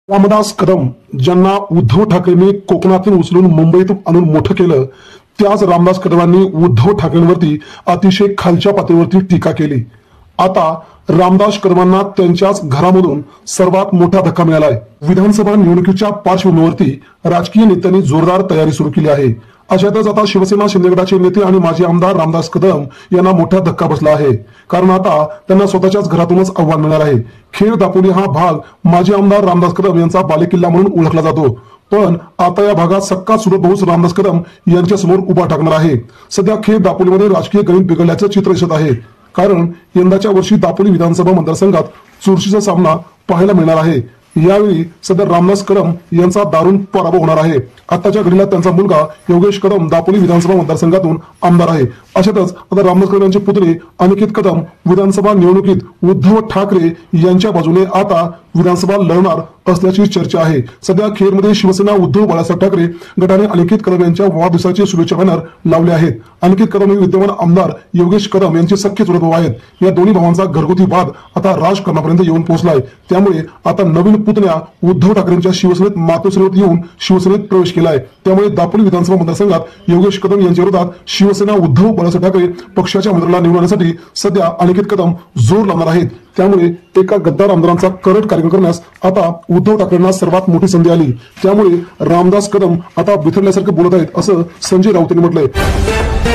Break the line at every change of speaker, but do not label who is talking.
रामदास कदम ज्यांना उद्धव ठाकरेंनी कोकणातून उचलून मुंबईत आणून मोठं केलं, त्याच रामदास कदमांनी उद्धव ठाकरेंवरती अतिशय खालच्या पातळीवरती टीका केली। आता रामदास कदमांना त्यांच्याच घरामधून सर्वात मोठा धक्का मिळालाय। विधानसभा निवडणुकीच्या पार्श्वभूमीवरती राजकीय नेत्यांनी जोरदार तयारी सुरू केली आहे। अशातच आता शिवसेना शिंदे गटाचे नेते आणि माजी आमदार रामदास कदम यांना मोठा धक्का बसला आहे, कारण आता त्यांना स्वतःच्याच घरातूनच आव्हान मिळणार आहे। खेड दापोली हा भाग माजी आमदार रामदास कदम यांचा बालेकिल्ला म्हणून ओळखला जातो, पण आता या भागात सक्का चुलत भाऊ रामदास कदम यांच्या समोर उभा टाकणार आहे। सध्या खेड दापोलीमध्ये राजकीय गणित बिघडल्याचं चित्र दिसत आहे, कारण यंदाच्या वर्षी दापोली विधानसभा मतदारसंघात चुरशीचा सामना पाहायला मिळणार आहे। यावेळी सध्या रामदास कदम यांचा दारुण पराभव होणार आहे। आताच्या घडीला त्यांचा मुलगा योगेश कदम दापोली विधानसभा मतदारसंघातून आमदार आहे। अशातच आता रामदास कदम यांचे पुतणे अनिकेत कदम विधानसभा निवडणुकीत उद्धव ठाकरे यांच्या बाजूने आता विधानसभा लढणार असल्याची चर्चा आहे। सध्या खेडमध्ये शिवसेना उद्धव बाळासाहेब ठाकरे गटाने अनिकेत कदम यांच्या वाढदिवसाचे शुभेच्छा बॅनर लावले आहेत। अनिकेत कदम हे विद्यमान आमदार योगेश कदम यांचे सख्खे चुलत भाऊ आहेत। या दोन्ही भावांचा घरगुती वाद आता राजकारणापर्यंत येऊन पोहोचलाय। त्यामुळे आता नवीन पुतण्या उद्धव ठाकरेंच्या शिवसेनेत मातोश्रीवर येऊन शिवसेनेत प्रवेश केलाय। त्यामुळे दापोली विधानसभा मतदारसंघात योगेश कदम यांच्या विरोधात शिवसेना उद्धव बाळासाहेब ठाकरे पक्षाच्या उमेदवाराला निवडण्यासाठी सध्या अनिकेत कदम जोर लावणार आहेत। त्यामुळे एका गद्दार आमदारांचा करट कार्यक्रम करण्यास आता उद्धव ठाकरेंना सर्वात मोठी संधी आली। त्यामुळे रामदास कदम आता बिथरल्यासारखे बोलत आहेत, असं संजय राऊत यांनी म्हटलंय।